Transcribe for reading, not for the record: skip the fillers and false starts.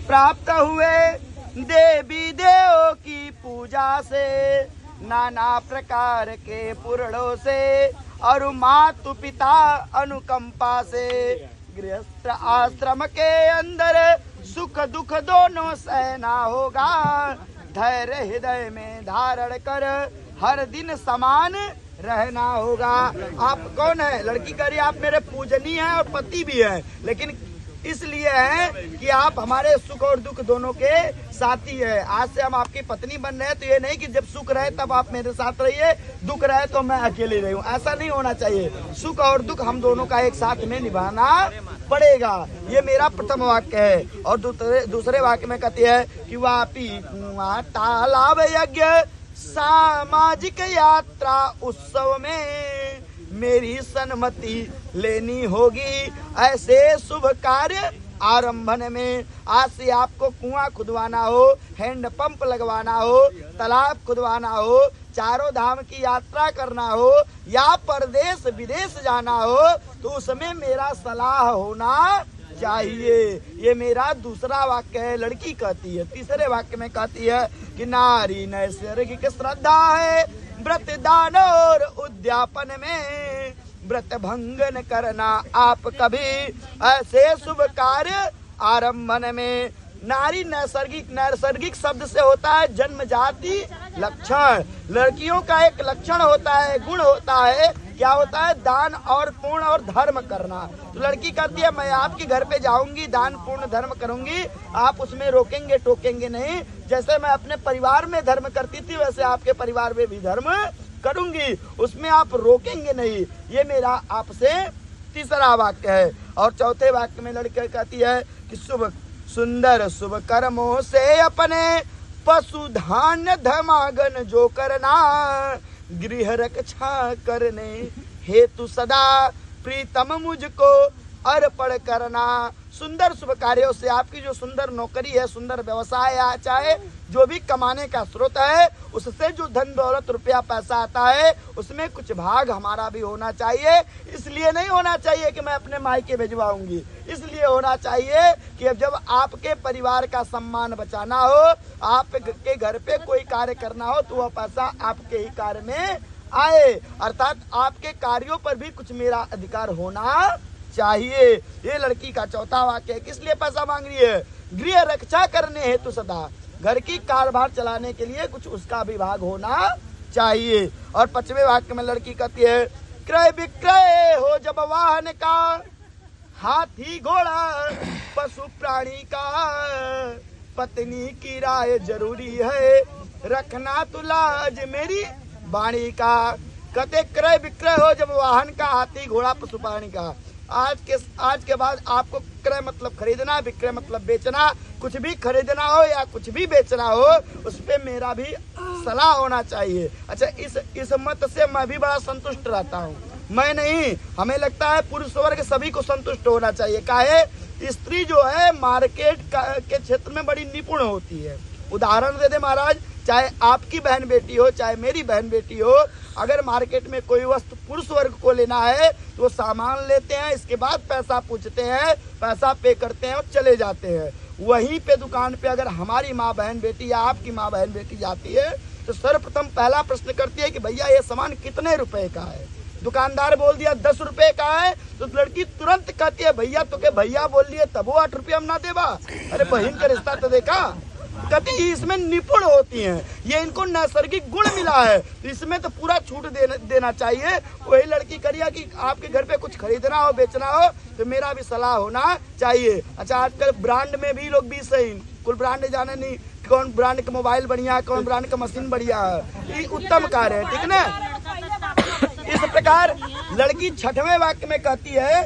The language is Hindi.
प्राप्त हुए देवी देवों की पूजा से, नाना प्रकार के पुरणों से और मातु पिता अनुकंपा से। गृहस्थ आश्रम के अंदर सुख दुख दोनों सहना होगा, धैर्य हृदय में धारण कर हर दिन समान रहना होगा। आप कौन है? लड़की कह रही आप मेरे पूजनीय हैं और पति भी हैं, लेकिन इसलिए है कि आप हमारे सुख और दुख दोनों के साथी है। आज से हम आपकी पत्नी बन रहे हैं, तो ये नहीं कि जब सुख रहे तब आप मेरे साथ रहिए, दुख रहे तो मैं अकेले रही हूँ, ऐसा नहीं होना चाहिए। सुख और दुख हम दोनों का एक साथ में निभाना पड़ेगा। ये मेरा प्रथम वाक्य है। और दूसरे वाक्य में कहती है कि वापी कुआं तालाब यज्ञ सामाजिक यात्रा उत्सव में मेरी सन्मति लेनी होगी। ऐसे शुभ कार्य आरंभन में आज से आपको कुआं खुदवाना हो, हैंड पंप लगवाना हो, तालाब खुदवाना हो, चारों धाम की यात्रा करना हो या परदेश विदेश जाना हो, तो उसमें मेरा सलाह होना चाहिए। ये मेरा दूसरा वाक्य है। लड़की कहती है। तीसरे वाक्य में कहती है कि नारी नैसर्गिक श्रद्धा है, व्रत दान और उद्यापन में व्रत भंगन करना आप कभी, ऐसे शुभ कार्य आरंभन में। नारी नैसर्गिक शब्द से होता है जन्म जाति लक्षण। लड़कियों का एक लक्षण होता है, गुण होता है, क्या होता है? दान और पुण्य और धर्म करना। तो लड़की कहती है मैं आपके घर पे जाऊंगी, दान पुण्य धर्म करूंगी, आप उसमें रोकेंगे टोकेंगे नहीं। जैसे मैं अपने परिवार में धर्म करती थी वैसे आपके परिवार में भी धर्म करूंगी, उसमें आप रोकेंगे नहीं। ये मेरा आपसे तीसरा वाक्य है। और चौथे वाक्य में लड़की कहती है कि सुंदर शुभ कर्मों से अपने पशुधान धमागन जो करना, गृह रक्षा करने हेतु सदा प्रीतम मुझको अर्पण करना। सुंदर शुभ कार्यों से आपकी जो सुंदर नौकरी है, सुंदर व्यवसाय है, चाहे जो भी कमाने का स्रोत है, उससे जो धन दौलत रुपया पैसा आता है उसमें कुछ भाग हमारा भी होना चाहिए। इसलिए नहीं होना चाहिए कि मैं अपने मायके भिजवाऊंगी, इसलिए होना चाहिए कि जब आपके परिवार का सम्मान बचाना हो, आपके घर पे कोई कार्य करना हो, तो वह पैसा आपके ही कार्य में आए, अर्थात आपके कार्यों पर भी कुछ मेरा अधिकार होना चाहिए। ये लड़की का चौथा वाक्य है। किस लिए पैसा मांग रही है? गृह रक्षा करने हेतु सदा, घर की कारभार चलाने के लिए कुछ उसका भी भाग होना चाहिए। और पांचवें वाक्य में लड़की कहती है क्रय विक्रय हो जब वाहन का, हाथी घोड़ा पशु प्राणी का, पत्नी की राय जरूरी है, रखना तो लाज मेरी वाणी का। कहते क्रय विक्रय हो जब वाहन का, हाथी घोड़ा पशु प्राणी का। आज के बाद आपको क्रय मतलब खरीदना, विक्रय मतलब बेचना। कुछ भी खरीदना हो या कुछ भी बेचना हो, उस पे मेरा भी सलाह होना चाहिए। अच्छा, इस मत से मैं भी बड़ा संतुष्ट रहता हूँ। मैं नहीं, हमें लगता है पुरुष वर्ग सभी को संतुष्ट होना चाहिए। काहे? स्त्री जो है मार्केट के क्षेत्र में बड़ी निपुण होती है। उदाहरण दे दे महाराज, चाहे आपकी बहन बेटी हो चाहे मेरी बहन बेटी हो, अगर मार्केट में कोई वस्तु पुरुष वर्ग को लेना है तो वो सामान लेते हैं, इसके बाद पैसा पूछते हैं, पैसा पे करते हैं और चले जाते हैं। वहीं पे दुकान पे अगर हमारी माँ बहन बेटी या आपकी माँ बहन बेटी जाती है तो सर्वप्रथम पहला प्रश्न करती है कि भैया ये सामान कितने रुपए का है। दुकानदार बोल दिया 10 रुपए का है, तो लड़की तुरंत कहती है भैया तो के भैया बोल लिए तब वो 8 रुपये हम ना देबा। अरे बहन का रिश्ता तो देखा। कहती इसमें निपुण होती हैं, ये इनको नैसर्गिक गुण मिला है, तो इसमें तो पूरा छूट देना चाहिए। वही लड़की करिए कि आपके घर पे कुछ खरीदना हो बेचना हो तो मेरा भी सलाह होना चाहिए। अच्छा, आजकल ब्रांड में भी लोग भी सही, कुल ब्रांड जाने नहीं, कौन ब्रांड का मोबाइल बढ़िया है, कौन ब्रांड का मशीन बढ़िया है, ये उत्तम कार्य है, ठीक ना। इस प्रकार लड़की छठवें वाक्य में कहती है